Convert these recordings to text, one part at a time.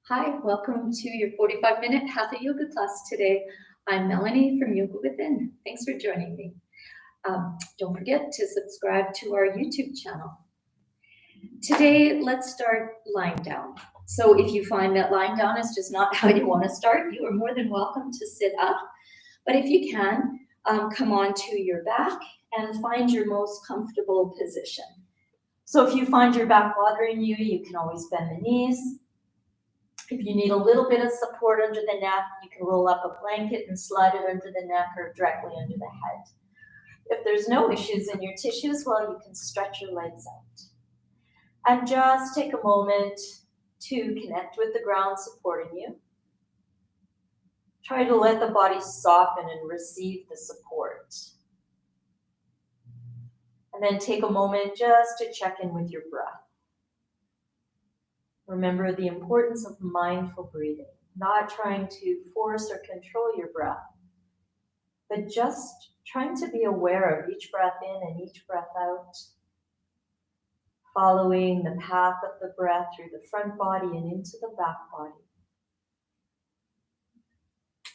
Hi, welcome to your 45-minute Hatha Yoga class today. I'm Melanie from Yoga Within. Thanks for joining me. Don't forget to subscribe to our YouTube channel. Today, let's start lying down. So if you find that lying down is just not how you want to start, you are more than welcome to sit up. But if you can, come onto your back and find your most comfortable position. So if you find your back bothering you, you can always bend the knees. If you need a little bit of support under the neck, you can roll up a blanket and slide it under the neck or directly under the head. If there's no issues in your tissues, well, you can stretch your legs out. And just take a moment to connect with the ground supporting you. Try to let the body soften and receive the support. And then take a moment just to check in with your breath. Remember the importance of mindful breathing, not trying to force or control your breath, but just trying to be aware of each breath in and each breath out, following the path of the breath through the front body and into the back body.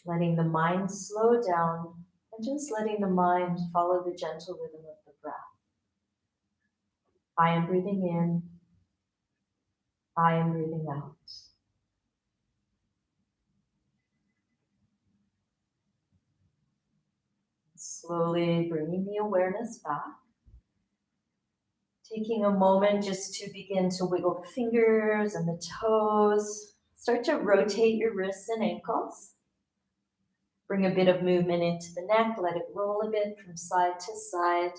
Letting the mind slow down and just letting the mind follow the gentle rhythm of the breath. I am breathing in. I am breathing out. Slowly bringing the awareness back. Taking a moment just to begin to wiggle the fingers and the toes. Start to rotate your wrists and ankles. Bring a bit of movement into the neck. Let it roll a bit from side to side.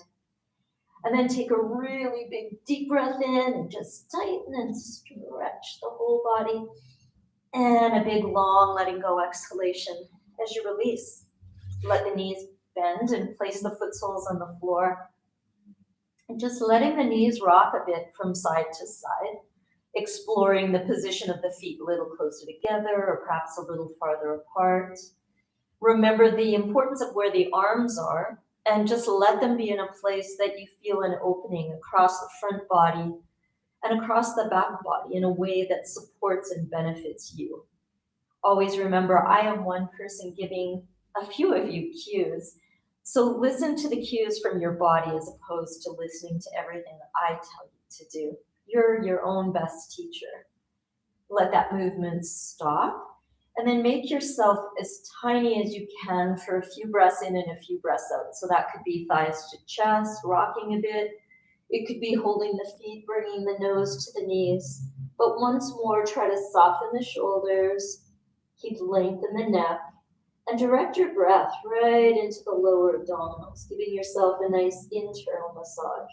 And then take a really big deep breath in and just tighten and stretch the whole body. And a big long letting go exhalation as you release. Let the knees bend and place the foot soles on the floor. And just letting the knees rock a bit from side to side, exploring the position of the feet a little closer together or perhaps a little farther apart. Remember the importance of where the arms are and just let them be in a place that you feel an opening across the front body and across the back body in a way that supports and benefits you. Always remember, I am one person giving a few of you cues. So listen to the cues from your body as opposed to listening to everything that I tell you to do. You're your own best teacher. Let that movement stop. And then make yourself as tiny as you can for a few breaths in and a few breaths out. So that could be thighs to chest, rocking a bit. It could be holding the feet, bringing the nose to the knees. But once more, try to soften the shoulders, keep length in the neck, and direct your breath right into the lower abdominals, giving yourself a nice internal massage.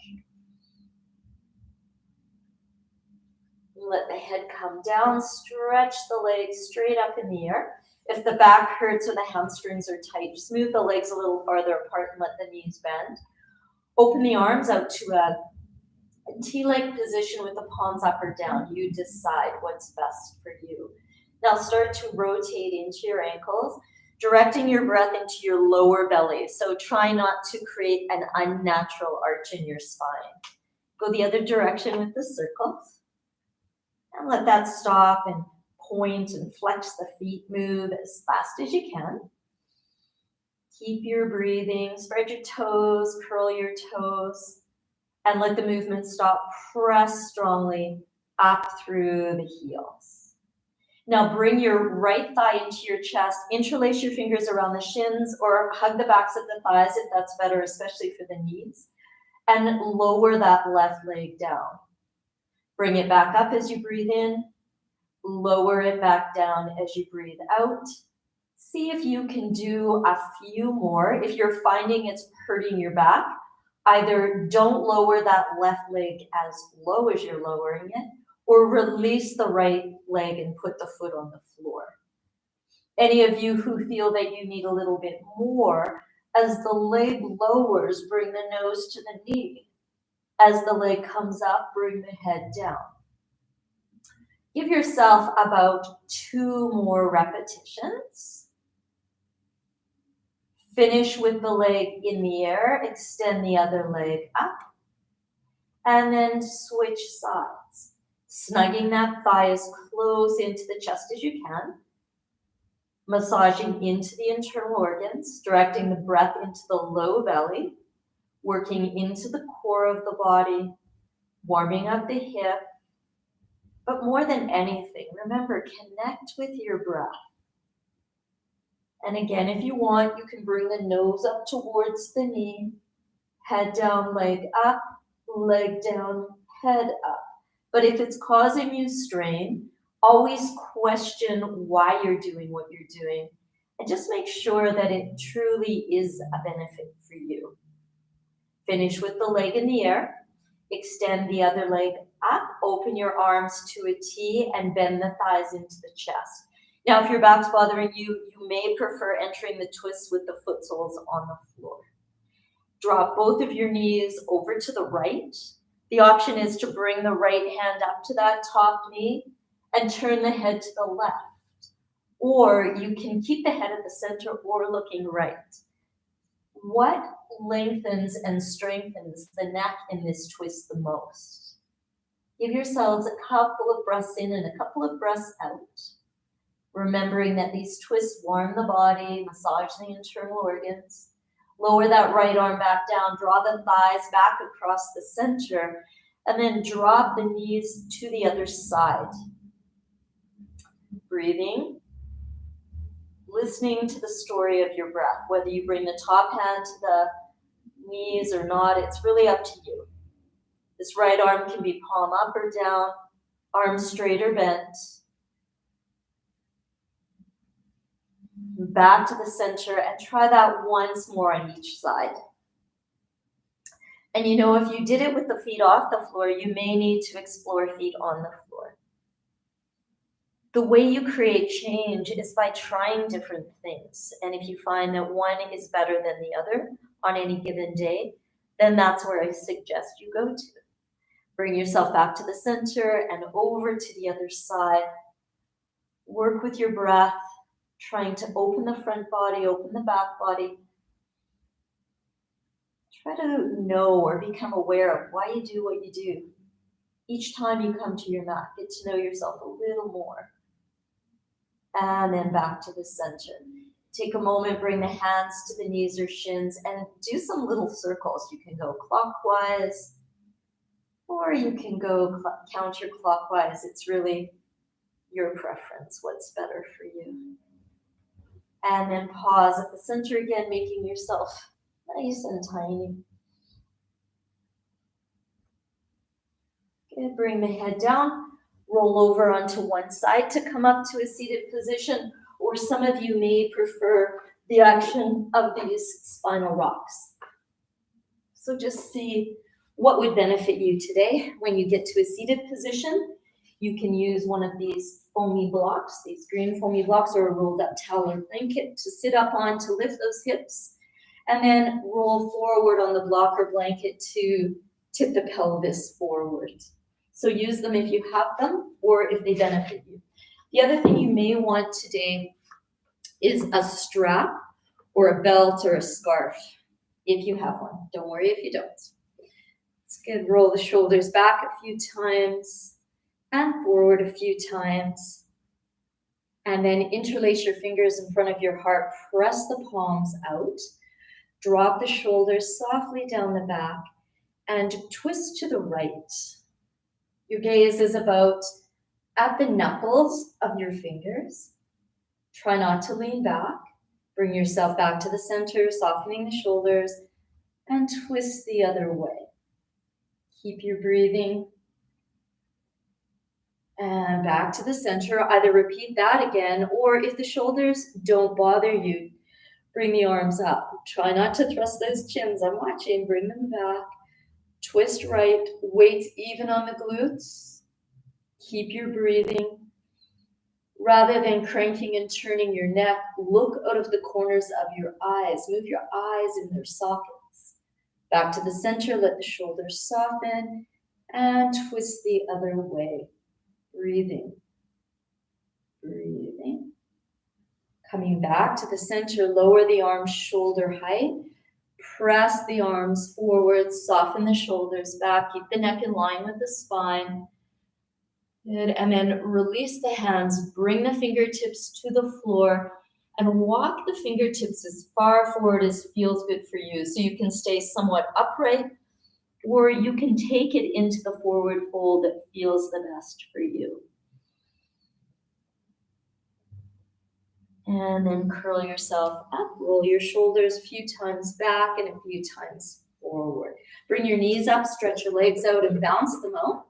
Let the head come down, stretch the legs straight up in the air. If the back hurts or the hamstrings are tight, just move the legs a little farther apart and let the knees bend. Open the arms out to a T-like position with the palms up or down. You decide what's best for you. Now start to rotate into your ankles, directing your breath into your lower belly. So try not to create an unnatural arch in your spine. Go the other direction with the circles. And let that stop and point and flex the feet. Move as fast as you can. Keep your breathing. Spread your toes, curl your toes, and let the movement stop. Press strongly up through the heels. Now bring your right thigh into your chest. Interlace your fingers around the shins or hug the backs of the thighs if that's better, especially for the knees. And lower that left leg down. Bring it back up as you breathe in. Lower it back down as you breathe out. See if you can do a few more. If you're finding it's hurting your back, either don't lower that left leg as low as you're lowering it, or release the right leg and put the foot on the floor. Any of you who feel that you need a little bit more, as the leg lowers, bring the nose to the knee. As the leg comes up, bring the head down. Give yourself about 2 more repetitions. Finish with the leg in the air, extend the other leg up, and then switch sides. Snugging that thigh as close into the chest as you can. Massaging into the internal organs, directing the breath into the low belly, working into the core of the body, warming up the hip. But more than anything, remember, connect with your breath. And again, if you want, you can bring the nose up towards the knee, head down, leg up, leg down, head up. But if it's causing you strain, always question why you're doing what you're doing, and just make sure that it truly is a benefit for you. Finish with the leg in the air. Extend the other leg up, open your arms to a T, and bend the thighs into the chest. Now, if your back's bothering you, you may prefer entering the twist with the foot soles on the floor. Drop both of your knees over to the right. The option is to bring the right hand up to that top knee and turn the head to the left. Or you can keep the head at the center or looking right. What lengthens and strengthens the neck in this twist the most? Give yourselves a couple of breaths in and a couple of breaths out. Remembering that these twists warm the body, massage the internal organs. Lower that right arm back down, draw the thighs back across the center, and then drop the knees to the other side. Breathing, listening to the story of your breath. Whether you bring the top hand to the knees or not, it's really up to you. This right arm can be palm up or down, arms straight or bent. Back to the center, and try that once more on each side. And you know, if you did it with the feet off the floor, you may need to explore feet on the floor. The way you create change is by trying different things. And if you find that one is better than the other on any given day, then that's where I suggest you go to. Bring yourself back to the center and over to the other side. Work with your breath, trying to open the front body, open the back body. Try to know or become aware of why you do what you do. Each time you come to your mat, get to know yourself a little more. And then back to the center. Take a moment, bring the hands to the knees or shins, and do some little circles. You can go clockwise, or you can go counterclockwise. It's really your preference, what's better for you. And then pause at the center again, making yourself nice and tiny. Okay, bring the head down, roll over onto one side to come up to a seated position, or some of you may prefer the action of these spinal rocks. So just see what would benefit you today. When you get to a seated position, you can use one of these foamy blocks, these green foamy blocks, or a rolled up towel or blanket to sit up on to lift those hips, and then roll forward on the block or blanket to tip the pelvis forward. So use them if you have them or if they benefit you. The other thing you may want today is a strap or a belt or a scarf if you have one. Don't worry if you don't. It's good. Roll the shoulders back a few times and forward a few times. And then interlace your fingers in front of your heart. Press the palms out. Drop the shoulders softly down the back and twist to the right. Your gaze is about at the knuckles of your fingers. Try not to lean back. Bring yourself back to the center, softening the shoulders, and twist the other way. Keep your breathing. And back to the center. Either repeat that again, or if the shoulders don't bother you, bring the arms up. Try not to thrust those chins. I'm watching. Bring them back. Twist right. Weight even on the glutes. Keep your breathing. Rather than cranking and turning your neck, look out of the corners of your eyes. Move your eyes in their sockets. Back to the center. Let the shoulders soften. And twist the other way. Breathing. Breathing. Coming back to the center, lower the arms shoulder height. Press the arms forward, soften the shoulders back. Keep the neck in line with the spine. Good. And then release the hands, bring the fingertips to the floor, and walk the fingertips as far forward as feels good for you. So you can stay somewhat upright, or you can take it into the forward fold that feels the best for you. And then curl yourself up, roll your shoulders a few times back and a few times forward. Bring your knees up, stretch your legs out and bounce them out.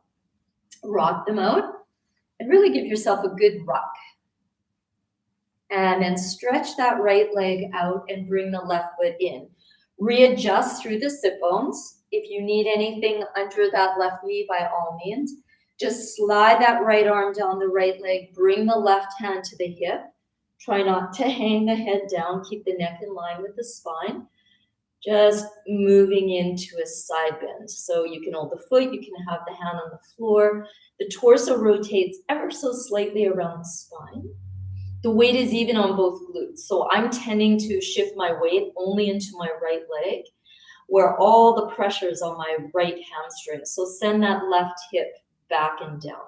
Rock them out and really give yourself a good rock. And then stretch that right leg out and bring the left foot in. Readjust through the sit bones. If you need anything under that left knee, by all means, just slide that right arm down the right leg, bring the left hand to the hip. Try not to hang the head down, keep the neck in line with the spine. Just moving into a side bend. So you can hold the foot, you can have the hand on the floor. The torso rotates ever so slightly around the spine. The weight is even on both glutes. So I'm tending to shift my weight only into my right leg, where all the pressure is on my right hamstring. So send that left hip back and down.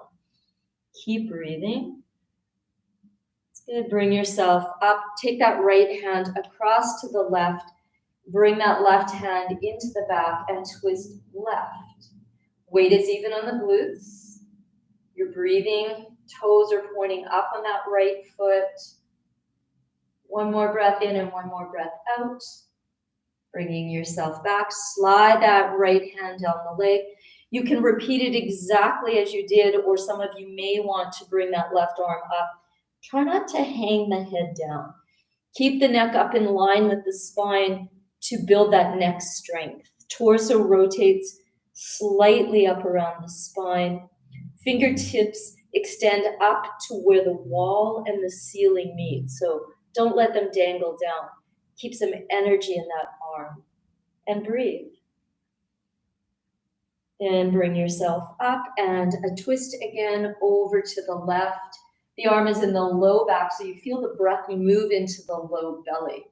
Keep breathing. It's good. Bring yourself up. Take that right hand across to the left. Bring that left hand into the back and twist left. Weight is even on the glutes. You're breathing. Toes are pointing up on that right foot. One more breath in and one more breath out. Bringing yourself back. Slide that right hand down the leg. You can repeat it exactly as you did, or some of you may want to bring that left arm up. Try not to hang the head down. Keep the neck up in line with the spine to build that neck strength. Torso rotates slightly up around the spine. Fingertips extend up to where the wall and the ceiling meet. So don't let them dangle down. Keep some energy in that arm. And breathe. Then bring yourself up and a twist again over to the left. The arm is in the low back, so you feel the breath move into the low belly.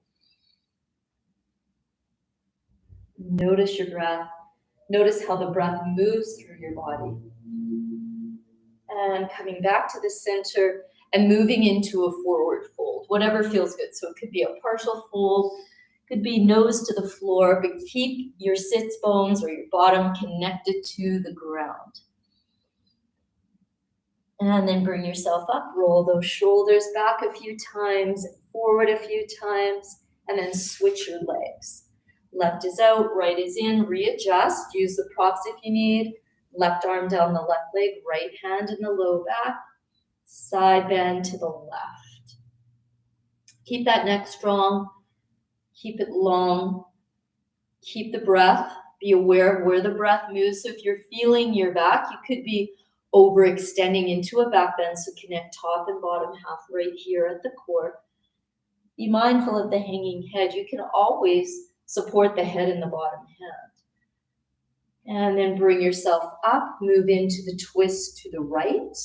Notice your breath. Notice how the breath moves through your body. And coming back to the center and moving into a forward fold, whatever feels good. So it could be a partial fold, could be nose to the floor, but keep your sits bones or your bottom connected to the ground. And then bring yourself up, roll those shoulders back a few times, forward a few times, and then switch your legs. Left is out, right is in, readjust, use the props if you need. Left arm down the left leg, right hand in the low back, side bend to the left. Keep that neck strong, keep it long, keep the breath, be aware of where the breath moves. So if you're feeling your back, you could be overextending into a back bend, so connect top and bottom half right here at the core. Be mindful of the hanging head. You can always support the head and the bottom hand. And then bring yourself up, move into the twist to the right.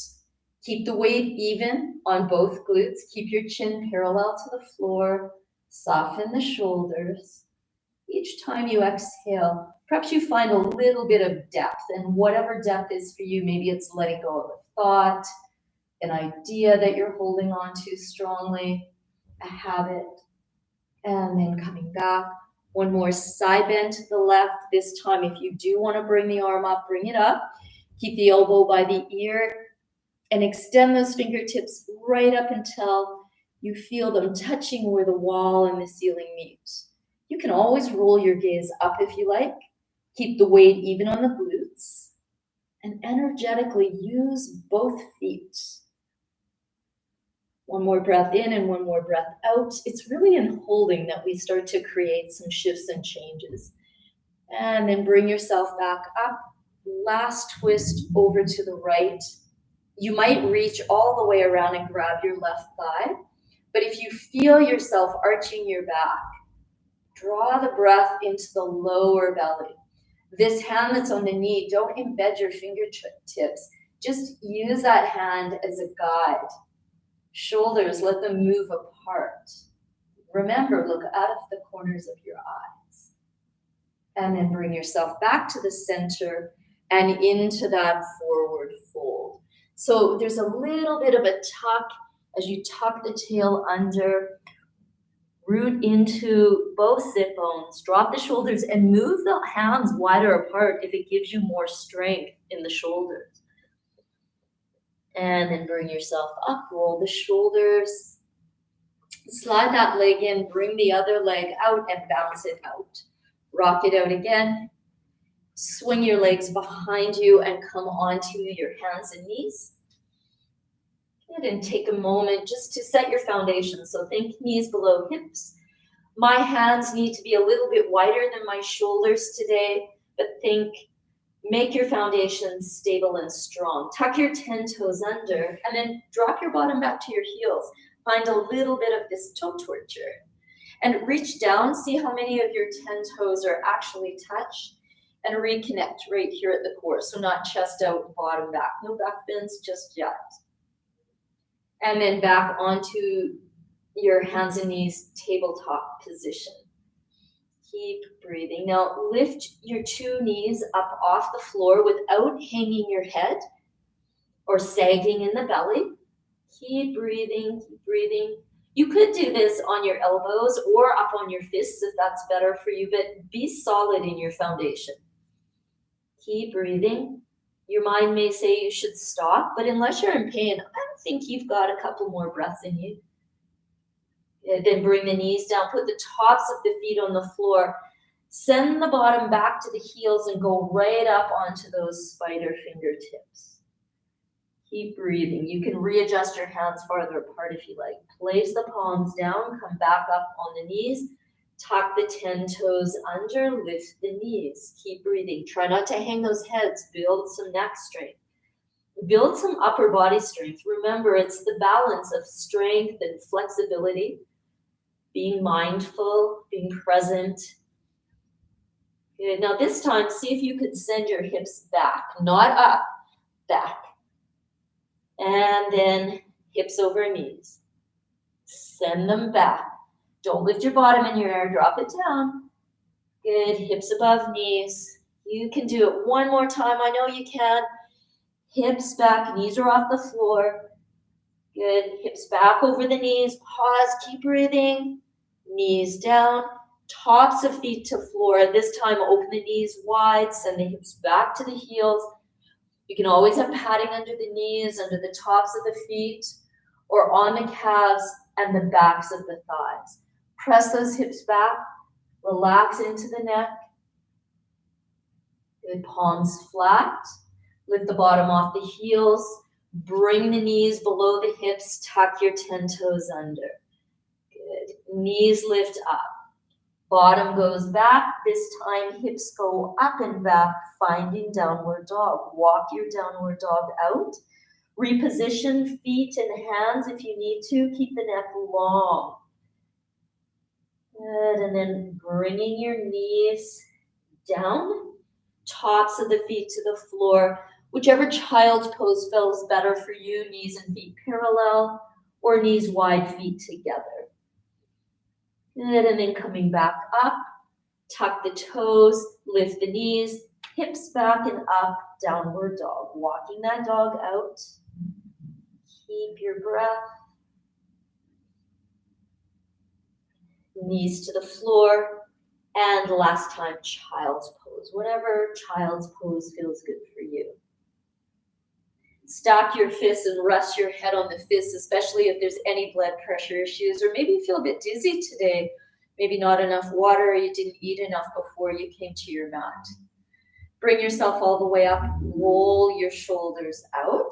Keep the weight even on both glutes. Keep your chin parallel to the floor. Soften the shoulders. Each time you exhale, perhaps you find a little bit of depth, and whatever depth is for you, maybe it's letting go of a thought, an idea that you're holding on to strongly, a habit, and then coming back. One more side bend to the left. This time, if you do want to bring the arm up, bring it up. Keep the elbow by the ear and extend those fingertips right up until you feel them touching where the wall and the ceiling meet. You can always roll your gaze up if you like. Keep the weight even on the glutes. And energetically use both feet. One more breath in and one more breath out. It's really in holding that we start to create some shifts and changes. And then bring yourself back up. Last twist over to the right. You might reach all the way around and grab your left thigh. But if you feel yourself arching your back, draw the breath into the lower belly. This hand that's on the knee, don't embed your fingertips. Just use that hand as a guide. Shoulders, let them move apart. Remember, look out of the corners of your eyes. And then bring yourself back to the center and into that forward fold. So there's a little bit of a tuck as you tuck the tail under, root into both sit bones, drop the shoulders, and move the hands wider apart if it gives you more strength in the shoulders. And then bring yourself up, roll the shoulders, slide that leg in, bring the other leg out and bounce it out. Rock it out again. Swing your legs behind you and come onto your hands and knees. Good, and take a moment just to set your foundation. So think knees below hips. My hands need to be a little bit wider than my shoulders today, but make your foundation stable and strong. Tuck your 10 toes under and then drop your bottom back to your heels. Find a little bit of this toe torture. And reach down, see how many of your 10 toes are actually touched, and reconnect right here at the core. So not chest out, bottom back. No back bends just yet. And then back onto your hands and knees, tabletop position. Keep breathing. Now lift your 2 knees up off the floor without hanging your head or sagging in the belly. Keep breathing, keep breathing. You could do this on your elbows or up on your fists if that's better for you, but be solid in your foundation. Keep breathing. Your mind may say you should stop, but unless you're in pain, I don't think you've got a couple more breaths in you. Then bring the knees down, put the tops of the feet on the floor, send the bottom back to the heels and go right up onto those spider fingertips. Keep breathing. You can readjust your hands farther apart if you like. Place the palms down, come back up on the knees, tuck the 10 toes under, lift the knees. Keep breathing. Try not to hang those heads. Build some neck strength. Build some upper body strength. Remember, it's the balance of strength and flexibility, being mindful, being present. Good. Now this time, see if you could send your hips back, not up, back. And then hips over knees. Send them back. Don't lift your bottom in your air, drop it down. Good, hips above knees. You can do it one more time, I know you can. Hips back, knees are off the floor. Good, hips back over the knees, pause, keep breathing. Knees down, tops of feet to floor. This time open the knees wide, send the hips back to the heels. You can always have padding under the knees, under the tops of the feet, or on the calves and the backs of the thighs. Press those hips back, relax into the neck. Good, palms flat. Lift the bottom off the heels. Bring the knees below the hips, tuck your 10 toes under. Good, knees lift up. Bottom goes back. This time hips go up and back, finding downward dog. Walk your downward dog out. Reposition feet and hands if you need to. Keep the neck long. Good, and then bringing your knees down, tops of the feet to the floor. Whichever child's pose feels better for you, knees and feet parallel, or knees wide, feet together. Good, and then coming back up, tuck the toes, lift the knees, hips back and up, downward dog. Walking that dog out. Keep your breath. Knees to the floor. And last time, child's pose. Whatever child's pose feels good for you. Stack your fists and rest your head on the fists, especially if there's any blood pressure issues, or maybe you feel a bit dizzy today, maybe not enough water, or you didn't eat enough before you came to your mat. Bring yourself all the way up, roll your shoulders out.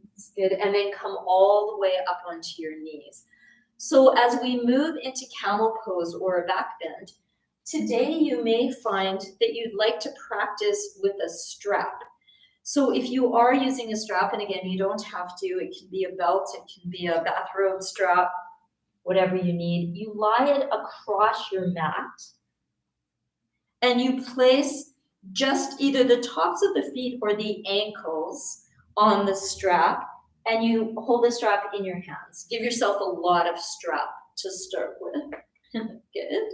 That's good, and then come all the way up onto your knees. So as we move into camel pose or a back bend, today you may find that you'd like to practice with a strap. So if you are using a strap, and again, you don't have to, it can be a belt, it can be a bathrobe strap, whatever you need. You lie it across your mat and you place just either the tops of the feet or the ankles on the strap, and you hold the strap in your hands. Give yourself a lot of strap to start with. Good.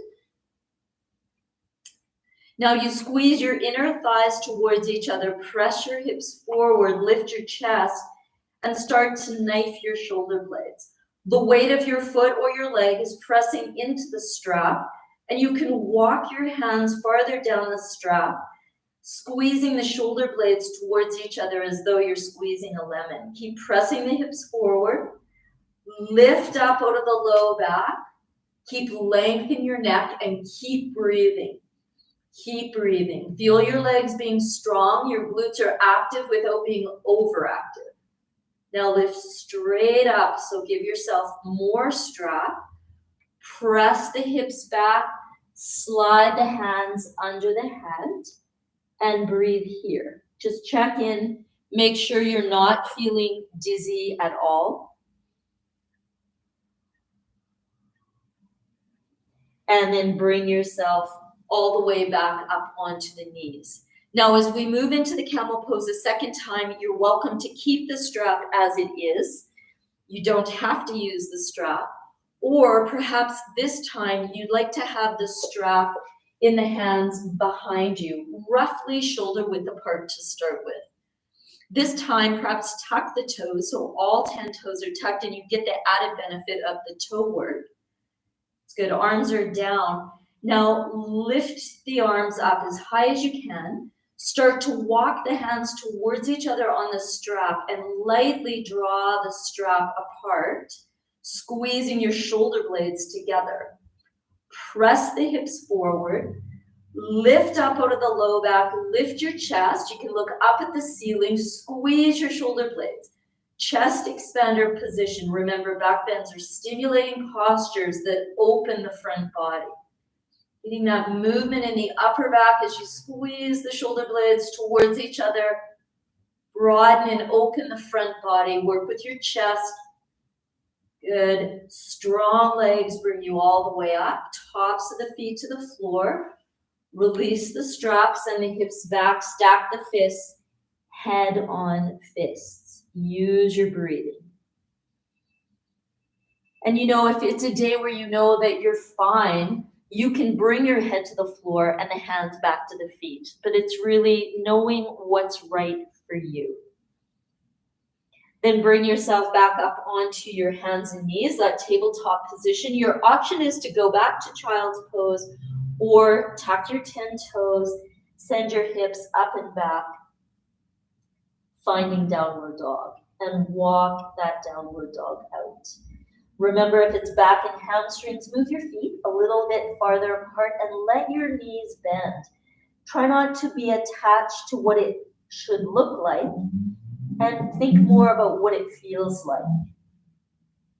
Now you squeeze your inner thighs towards each other, press your hips forward, lift your chest, and start to knife your shoulder blades. The weight of your foot or your leg is pressing into the strap, and you can walk your hands farther down the strap, squeezing the shoulder blades towards each other as though you're squeezing a lemon. Keep pressing the hips forward, lift up out of the low back, keep lengthening your neck, and keep breathing. Keep breathing. Feel your legs being strong. Your glutes are active without being overactive. Now lift straight up. So give yourself more strap. Press the hips back. Slide the hands under the head and breathe here. Just check in. Make sure you're not feeling dizzy at all. And then bring yourself all the way back up onto the knees. Now, as we move into the camel pose a second time, you're welcome to keep the strap as it is. You don't have to use the strap. Or perhaps this time you'd like to have the strap in the hands behind you, roughly shoulder width apart to start with. This time, perhaps tuck the toes, so all 10 toes are tucked, and you get the added benefit of the toe work. It's good. Arms are down. Now lift the arms up as high as you can. Start to walk the hands towards each other on the strap and lightly draw the strap apart, squeezing your shoulder blades together. Press the hips forward. Lift up out of the low back. Lift your chest. You can look up at the ceiling. Squeeze your shoulder blades. Chest expander position. Remember, back bends are stimulating postures that open the front body. Getting that movement in the upper back as you squeeze the shoulder blades towards each other. Broaden and open the front body. Work with your chest. Good. Strong legs bring you all the way up. Tops of the feet to the floor. Release the straps and the hips back. Stack the fists. Head on fists. Use your breathing. And you know, if it's a day where you know that you're fine, you can bring your head to the floor and the hands back to the feet. But it's really knowing what's right for you. Then bring yourself back up onto your hands and knees, that tabletop position. Your option is to go back to child's pose or tuck your 10 toes, send your hips up and back, finding downward dog, and walk that downward dog out. Remember, if it's back and hamstrings, move your feet a little bit farther apart and let your knees bend. Try not to be attached to what it should look like, and think more about what it feels like.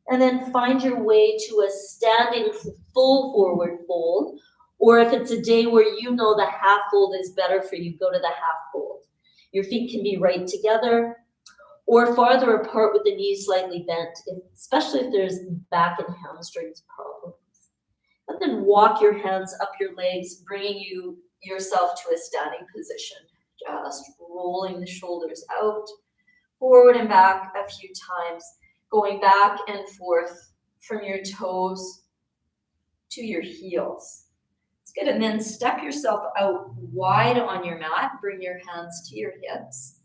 And then find your way to a standing full forward fold, or if it's a day where you know the half fold is better for you, go to the half fold. Your feet can be right together or farther apart with the knees slightly bent, especially if there's back and hamstrings problems. And then walk your hands up your legs, bringing yourself to a standing position. Just rolling the shoulders out, forward and back a few times, going back and forth from your toes to your heels. It's good. And then step yourself out wide on your mat. Bring your hands to your hips.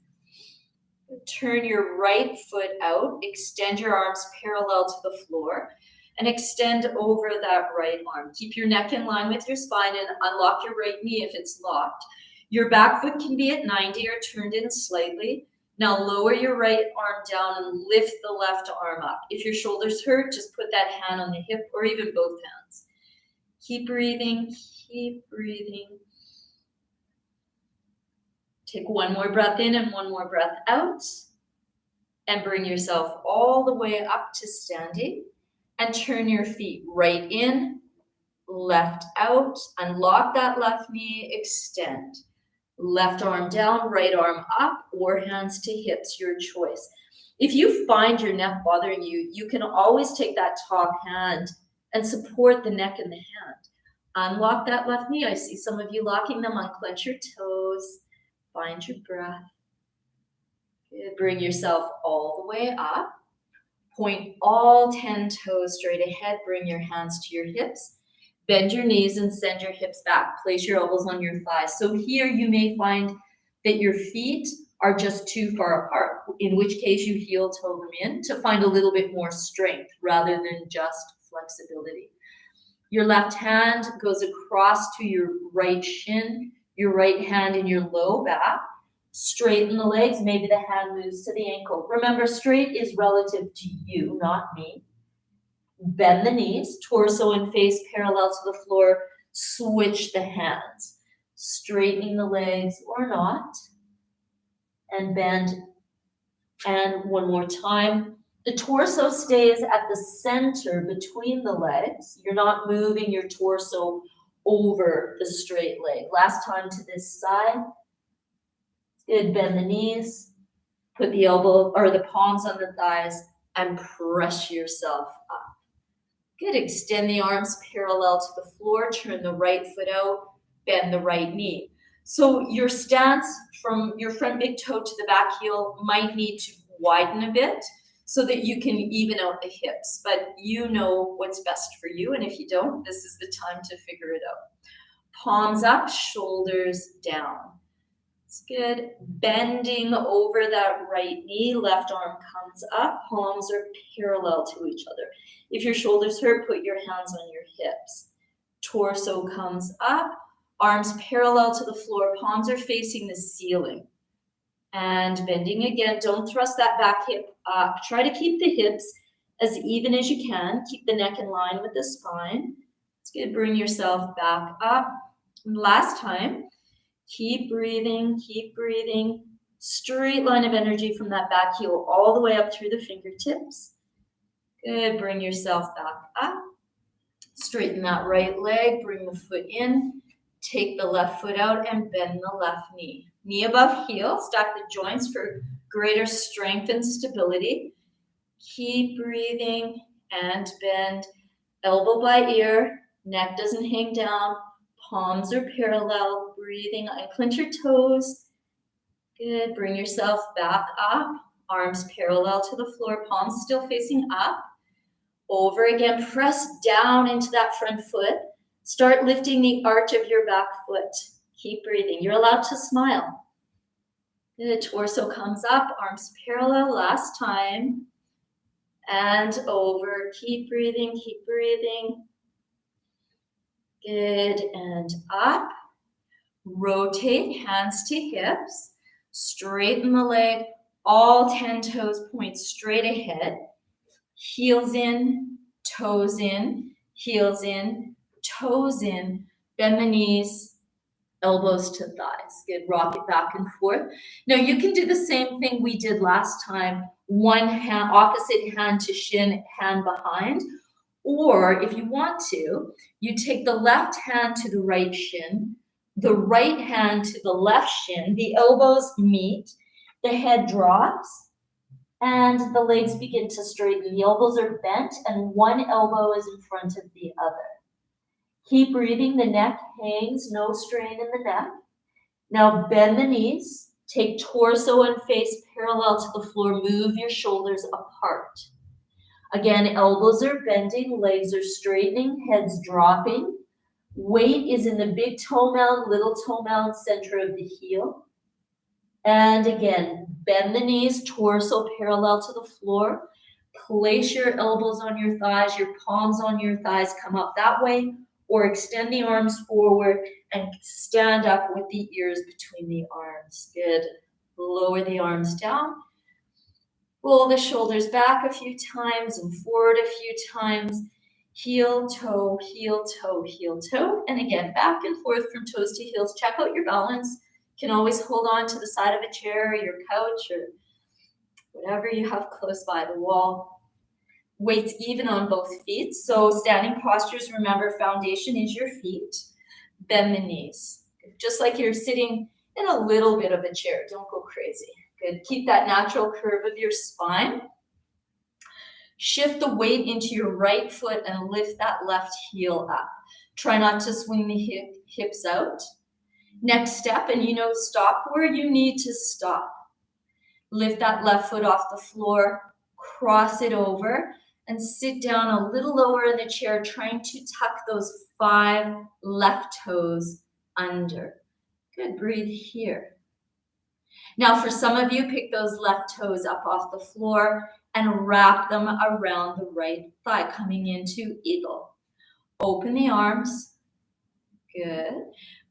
Turn your right foot out. Extend your arms parallel to the floor and extend over that right arm. Keep your neck in line with your spine and unlock your right knee if it's locked. Your back foot can be at 90 or turned in slightly. Now lower your right arm down and lift the left arm up. If your shoulders hurt, just put that hand on the hip or even both hands. Keep breathing, keep breathing. Take one more breath in and one more breath out. And bring yourself all the way up to standing. And turn your feet right in, left out. Unlock that left knee, extend. Left arm down, right arm up, or hands to hips, your choice. If you find your neck bothering you, you can always take that top hand and support the neck and the hand. Unlock that left knee. I see some of you locking them. Unclench your toes. Find your breath. Good. Bring yourself all the way up. Point all 10 toes straight ahead. Bring your hands to your hips. Bend your knees and send your hips back. Place your elbows on your thighs. So here you may find that your feet are just too far apart, in which case you heel toe them in to find a little bit more strength rather than just flexibility. Your left hand goes across to your right shin, your right hand in your low back. Straighten the legs, maybe the hand moves to the ankle. Remember, straight is relative to you, not me. Bend the knees, torso and face parallel to the floor. Switch the hands, straightening the legs or not, and bend. And one more time. The torso stays at the center between the legs. You're not moving your torso over the straight leg. Last time to this side. Good, bend the knees. Put the elbow or the palms on the thighs and press yourself up. Good, extend the arms parallel to the floor. Turn the right foot out, bend the right knee. So your stance from your front big toe to the back heel might need to widen a bit so that you can even out the hips, but you know what's best for you, and if you don't, this is the time to figure it out. Palms up, shoulders down. It's good. Bending over that right knee, left arm comes up, palms are parallel to each other. If your shoulders hurt, put your hands on your hips. Torso comes up, arms parallel to the floor, palms are facing the ceiling. And bending again, don't thrust that back hip up. Try to keep the hips as even as you can. Keep the neck in line with the spine. It's good. Bring yourself back up. And last time, keep breathing, keep breathing. Straight line of energy from that back heel all the way up through the fingertips. Good. Bring yourself back up. Straighten that right leg. Bring the foot in. Take the left foot out and bend the left knee. Knee above heel, stack the joints for greater strength and stability. Keep breathing and bend. Elbow by ear, neck doesn't hang down, palms are parallel, breathing, and clench your toes. Good, bring yourself back up, arms parallel to the floor, palms still facing up. Over again, press down into that front foot. Start lifting the arch of your back foot. Keep breathing. You're allowed to smile. The torso comes up, arms parallel. Last time. And over. Keep breathing, keep breathing. Good. And up. Rotate, hands to hips. Straighten the leg. All 10 toes point straight ahead. Heels in, toes in, heels in, toes in, bend the knees, elbows to thighs. Good, rock it back and forth. Now you can do the same thing we did last time, one hand, opposite hand to shin, hand behind, or if you want to, you take the left hand to the right shin, the right hand to the left shin, the elbows meet, the head drops, and the legs begin to straighten. The elbows are bent and one elbow is in front of the other. Keep breathing, the neck hangs, no strain in the neck. Now bend the knees, take torso and face parallel to the floor, move your shoulders apart. Again, elbows are bending, legs are straightening, heads dropping. Weight is in the big toe mound, little toe mound, center of the heel. And again, bend the knees, torso parallel to the floor. Place your elbows on your thighs, your palms on your thighs, come up that way, or extend the arms forward and stand up with the ears between the arms. Good. Lower the arms down. Pull the shoulders back a few times and forward a few times. Heel, toe, heel, toe, heel, toe. And again, back and forth from toes to heels. Check out your balance. You can always hold on to the side of a chair or your couch or whatever you have close by the wall. Weights even on both feet. So standing postures, remember, foundation is your feet. Bend the knees. Just like you're sitting in a little bit of a chair. Don't go crazy. Good. Keep that natural curve of your spine. Shift the weight into your right foot and lift that left heel up. Try not to swing the hips out. Next step, and stop where you need to stop. Lift that left foot off the floor, cross it over, And sit down a little lower in the chair, trying to tuck those 5 left toes under. Good, breathe here. Now for some of you, pick those left toes up off the floor and wrap them around the right thigh, coming into eagle. Open the arms. Good.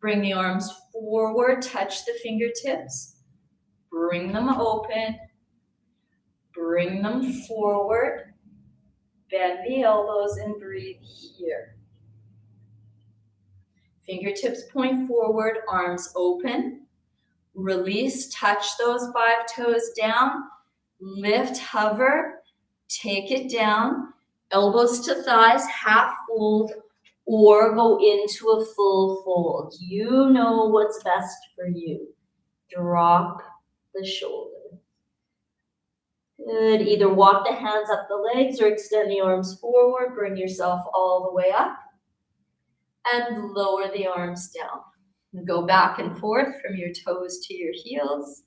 Bring the arms forward, touch the fingertips. Bring them open. Bring them forward. Bend the elbows and breathe here. Fingertips point forward, arms open. Release, touch those 5 toes down. Lift, hover, take it down. Elbows to thighs, half fold, or go into a full fold. You know what's best for you. Drop the shoulders. Good. Either walk the hands up the legs or extend the arms forward. Bring yourself all the way up. And lower the arms down. And go back and forth from your toes to your heels.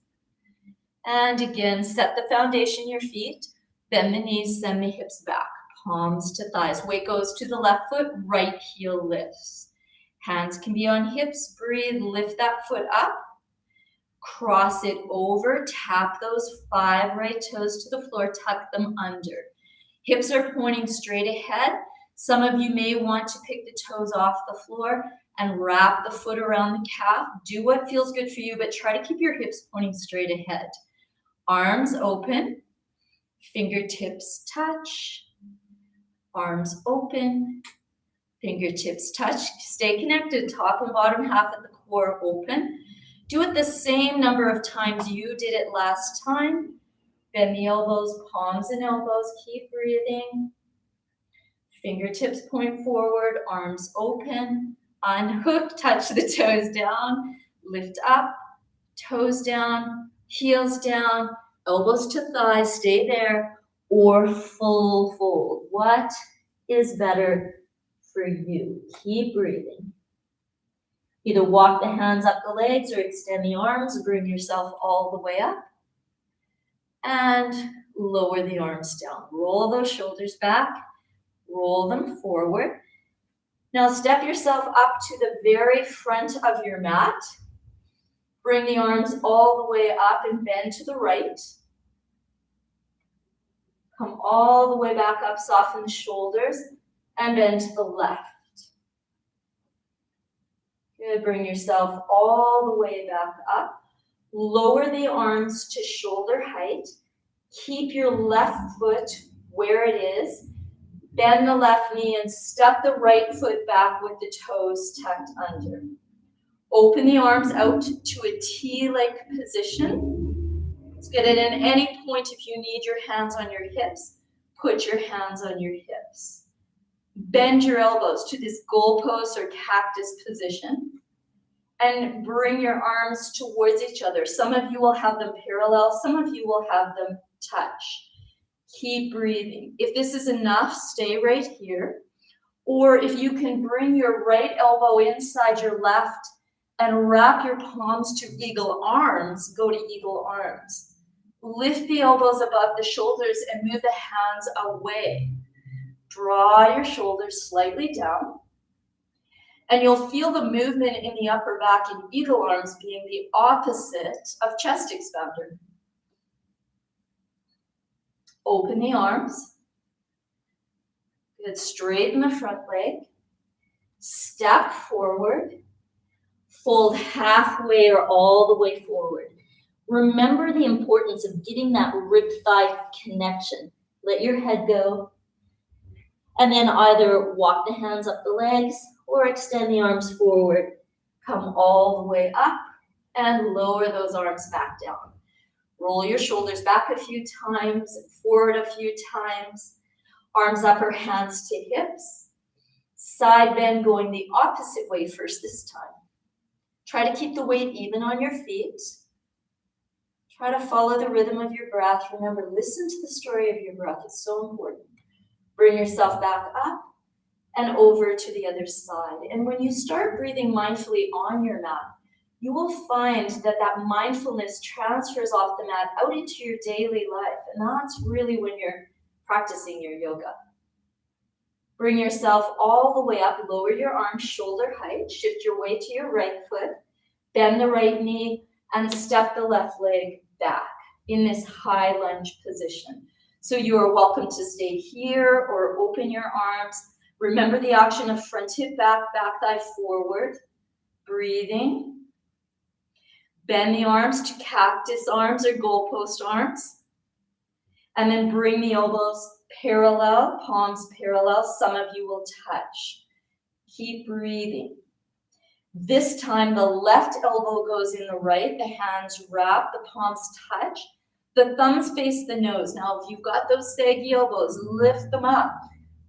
And again, set the foundation in your feet. Bend the knees, send the hips back. Palms to thighs. Weight goes to the left foot, right heel lifts. Hands can be on hips. Breathe, lift that foot up. Cross it over, tap those 5 right toes to the floor, tuck them under. Hips are pointing straight ahead. Some of you may want to pick the toes off the floor and wrap the foot around the calf. Do what feels good for you, but try to keep your hips pointing straight ahead. Arms open, fingertips touch, arms open, fingertips touch. Stay connected, top and bottom half of the core open. Do it the same number of times you did it last time. Bend the elbows, palms and elbows. Keep breathing. Fingertips point forward, arms open. Unhook, touch the toes down. Lift up, toes down, heels down, elbows to thighs. Stay there. Or full fold. What is better for you? Keep breathing. Either walk the hands up the legs or extend the arms. Bring yourself all the way up. And lower the arms down. Roll those shoulders back. Roll them forward. Now step yourself up to the very front of your mat. Bring the arms all the way up and bend to the right. Come all the way back up, soften the shoulders, and bend to the left. Good, bring yourself all the way back up. Lower the arms to shoulder height. Keep your left foot where it is. Bend the left knee and step the right foot back with the toes tucked under. Open the arms out to a T-like position. Let's get it in any point. If you need your hands on your hips, put your hands on your hips. Bend your elbows to this goalpost or cactus position and bring your arms towards each other. Some of you will have them parallel, some of you will have them touch. Keep breathing. If this is enough, stay right here. Or if you can bring your right elbow inside your left and wrap your palms to eagle arms, go to eagle arms. Lift the elbows above the shoulders and move the hands away. Draw your shoulders slightly down. And you'll feel the movement in the upper back in eagle arms being the opposite of chest expander. Open the arms. Good, straighten the front leg. Step forward. Fold halfway or all the way forward. Remember the importance of getting that rib thigh connection. Let your head go. And then either walk the hands up the legs or extend the arms forward. Come all the way up and lower those arms back down. Roll your shoulders back a few times and forward a few times. Arms up or hands to hips. Side bend going the opposite way first this time. Try to keep the weight even on your feet. Try to follow the rhythm of your breath. Remember, listen to the story of your breath. It's so important. Bring yourself back up and over to the other side. And when you start breathing mindfully on your mat, you will find that that mindfulness transfers off the mat out into your daily life. And that's really when you're practicing your yoga. Bring yourself all the way up, lower your arms shoulder height, shift your weight to your right foot, bend the right knee, and step the left leg back in this high lunge position. So you are welcome to stay here or open your arms. Remember the action of front hip back, back thigh forward, breathing. Bend the arms to cactus arms or goalpost arms. And then bring the elbows parallel, palms parallel. Some of you will touch. Keep breathing. This time the left elbow goes in the right, the hands wrap, the palms touch, the thumbs face the nose. Now if you've got those saggy elbows, lift them up.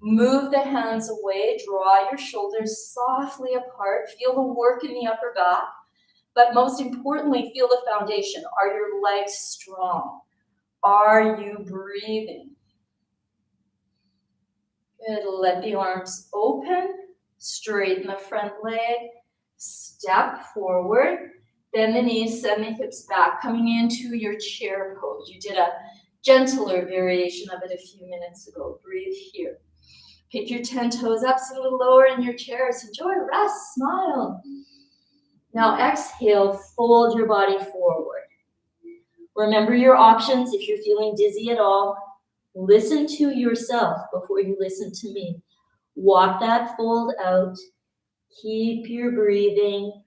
Move the hands away, draw your shoulders softly apart, feel the work in the upper back, but most importantly, feel the foundation. Are your legs strong? Are you breathing? Good, let the arms open, straighten the front leg, step forward, bend the knees, send the hips back, coming into your chair pose. You did a gentler variation of it a few minutes ago. Breathe here. Pick your 10 toes up, sit a little lower in your chairs. Enjoy, rest, smile. Now exhale, fold your body forward. Remember your options if you're feeling dizzy at all. Listen to yourself before you listen to me. Walk that fold out. Keep your breathing.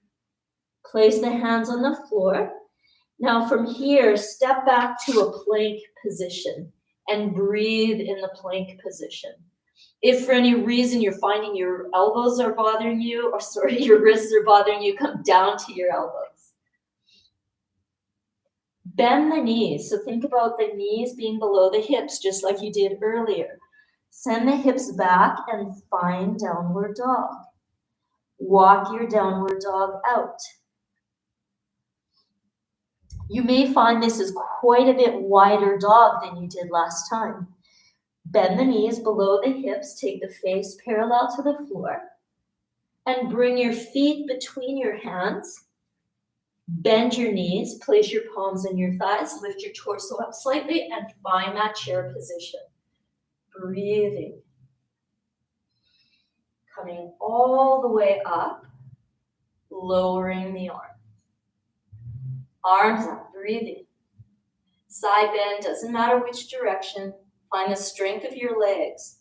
Place the hands on the floor. Now from here, step back to a plank position and breathe in the plank position. If for any reason you're finding your elbows are bothering you, your wrists are bothering you, come down to your elbows. Bend the knees. So think about the knees being below the hips, just like you did earlier. Send the hips back and find downward dog. Walk your downward dog out. You may find this is quite a bit wider dog than you did last time. Bend the knees below the hips, take the face parallel to the floor, and bring your feet between your hands. Bend your knees, place your palms on your thighs, lift your torso up slightly, and find that chair position. Breathing. Coming all the way up, lowering the arm. Arms up, breathing. Side bend, doesn't matter which direction. Find the strength of your legs.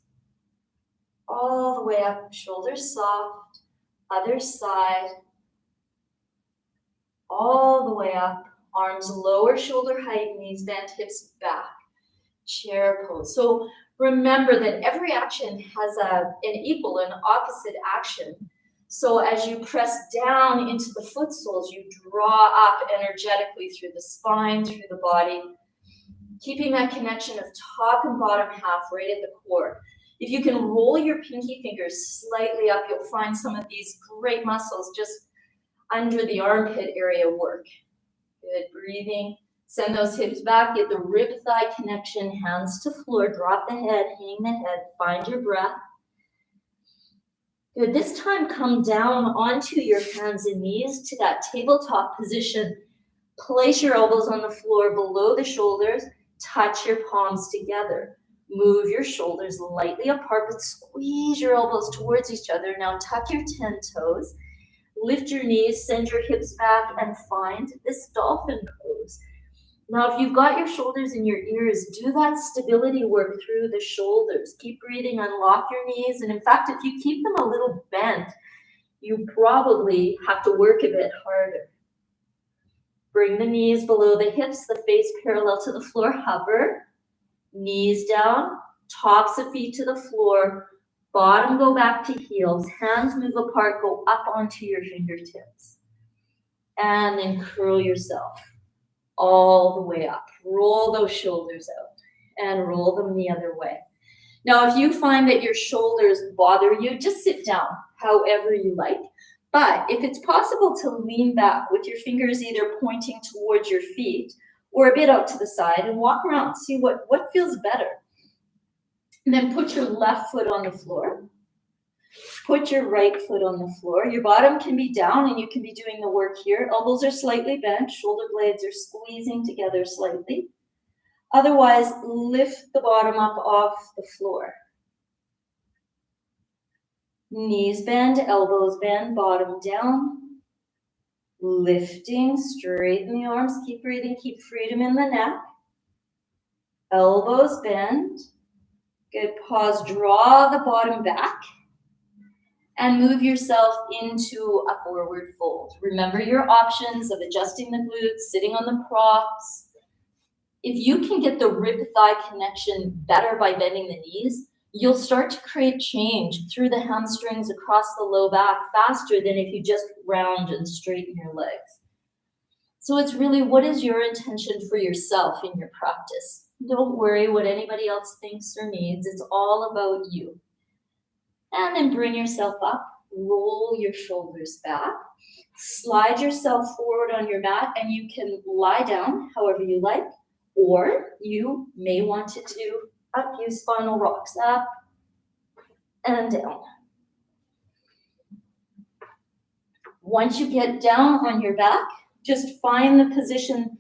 All the way up, shoulders soft, other side. All the way up, arms lower, shoulder height, knees bent, hips back. Chair pose. So remember that every action has an equal and opposite action. So as you press down into the foot soles, you draw up energetically through the spine, through the body, keeping that connection of top and bottom half right at the core. If you can roll your pinky fingers slightly up, you'll find some of these great muscles just under the armpit area work. Good, breathing. Send those hips back, get the rib thigh connection, hands to floor, drop the head, hang the head, find your breath. Good, this time come down onto your hands and knees to that tabletop position. Place your elbows on the floor below the shoulders, touch your palms together. Move your shoulders lightly apart, but squeeze your elbows towards each other. Now tuck your 10 toes, lift your knees, send your hips back, and find this dolphin pose. Now, if you've got your shoulders in your ears, do that stability work through the shoulders. Keep breathing, unlock your knees, and in fact, if you keep them a little bent, you probably have to work a bit harder. Bring the knees below the hips, the face parallel to the floor, hover, knees down, tops of feet to the floor, bottom go back to heels, hands move apart, go up onto your fingertips. And then curl yourself all the way up. Roll those shoulders out and roll them the other way. Now, if you find that your shoulders bother you, just sit down however you like. But if it's possible to lean back with your fingers either pointing towards your feet or a bit out to the side and walk around, see what feels better. And then put your left foot on the floor. Put your right foot on the floor. Your bottom can be down and you can be doing the work here. Elbows are slightly bent. Shoulder blades are squeezing together slightly. Otherwise, lift the bottom up off the floor. Knees bend, elbows bend, bottom down. Lifting, straighten the arms, keep breathing, keep freedom in the neck. Elbows bend. Good, pause, draw the bottom back. And move yourself into a forward fold. Remember your options of adjusting the glutes, sitting on the props. If you can get the rib thigh connection better by bending the knees, you'll start to create change through the hamstrings across the low back faster than if you just round and straighten your legs. So it's really, what is your intention for yourself in your practice? Don't worry what anybody else thinks or needs. It's all about you. And then bring yourself up, roll your shoulders back, slide yourself forward on your mat, and you can lie down however you like, or you may want to do a few spinal rocks up and down. Once you get down on your back, just find the position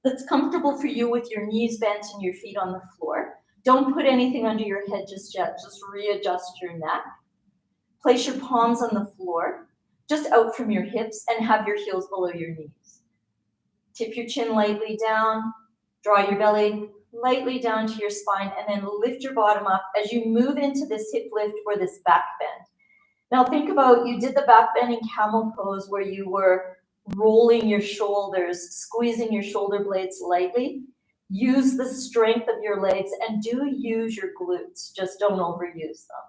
that's comfortable for you with your knees bent and your feet on the floor. Don't put anything under your head just yet, just readjust your neck. Place your palms on the floor, just out from your hips, and have your heels below your knees. Tip your chin lightly down, draw your belly lightly down to your spine, and then lift your bottom up as you move into this hip lift or this back bend. Now think about, you did the back bending camel pose where you were rolling your shoulders, squeezing your shoulder blades lightly. Use the strength of your legs and do use your glutes, just don't overuse them.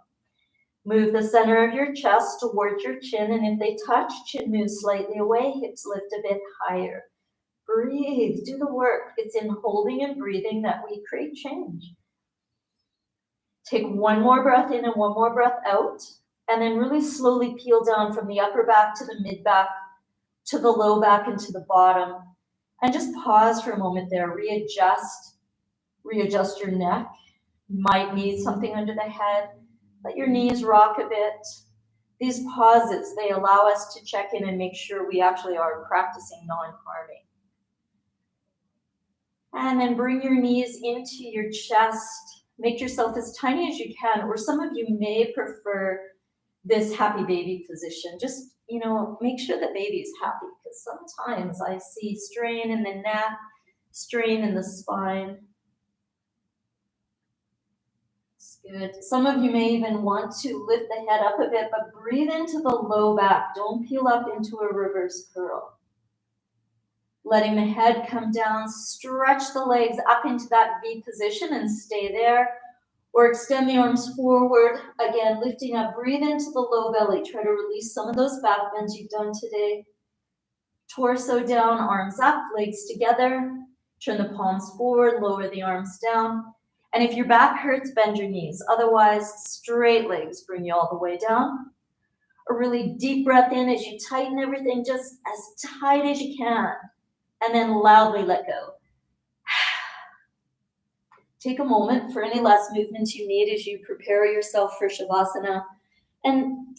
Move the center of your chest towards your chin, and if they touch, chin moves slightly away, hips lift a bit higher. Breathe, do the work. It's in holding and breathing that we create change. Take one more breath in and one more breath out, and then really slowly peel down from the upper back to the mid back, to the low back and to the bottom. And just pause for a moment there, readjust your neck. You might need something under the head. Let your knees rock a bit. These pauses, they allow us to check in and make sure we actually are practicing non-harming. And then bring your knees into your chest. Make yourself as tiny as you can, or some of you may prefer this happy baby position. Just, make sure the baby's happy, because sometimes I see strain in the neck, strain in the spine. Good. Some of you may even want to lift the head up a bit, but breathe into the low back. Don't peel up into a reverse curl. Letting the head come down, stretch the legs up into that V position and stay there. Or extend the arms forward. Again, lifting up, breathe into the low belly. Try to release some of those back bends you've done today. Torso down, arms up, legs together. Turn the palms forward, lower the arms down. And if your back hurts, bend your knees. Otherwise, straight legs bring you all the way down. A really deep breath in as you tighten everything just as tight as you can. And then loudly let go. Take a moment for any last movements you need as you prepare yourself for Shavasana. And,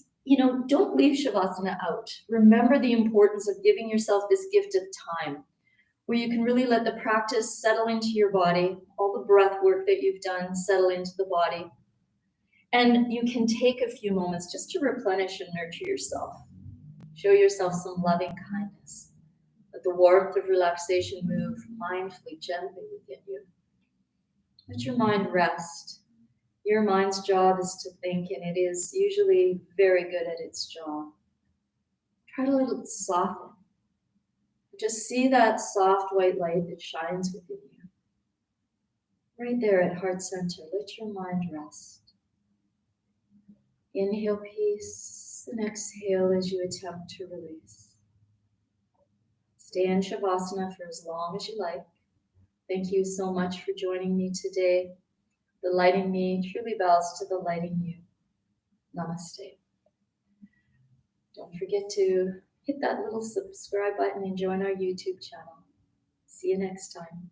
don't leave Shavasana out. Remember the importance of giving yourself this gift of time, where you can really let the practice settle into your body, all the breath work that you've done settle into the body. And you can take a few moments just to replenish and nurture yourself. Show yourself some loving kindness. Let the warmth of relaxation move mindfully, gently within you. Let your mind rest. Your mind's job is to think, and it is usually very good at its job. Try to let it soften. Just see that soft white light that shines within you. Right there at heart center, let your mind rest. Inhale peace and exhale as you attempt to release. Stay in Shavasana for as long as you like. Thank you so much for joining me today. The light in me truly bows to the light in you. Namaste. Don't forget to hit that little subscribe button and join our YouTube channel. See you next time.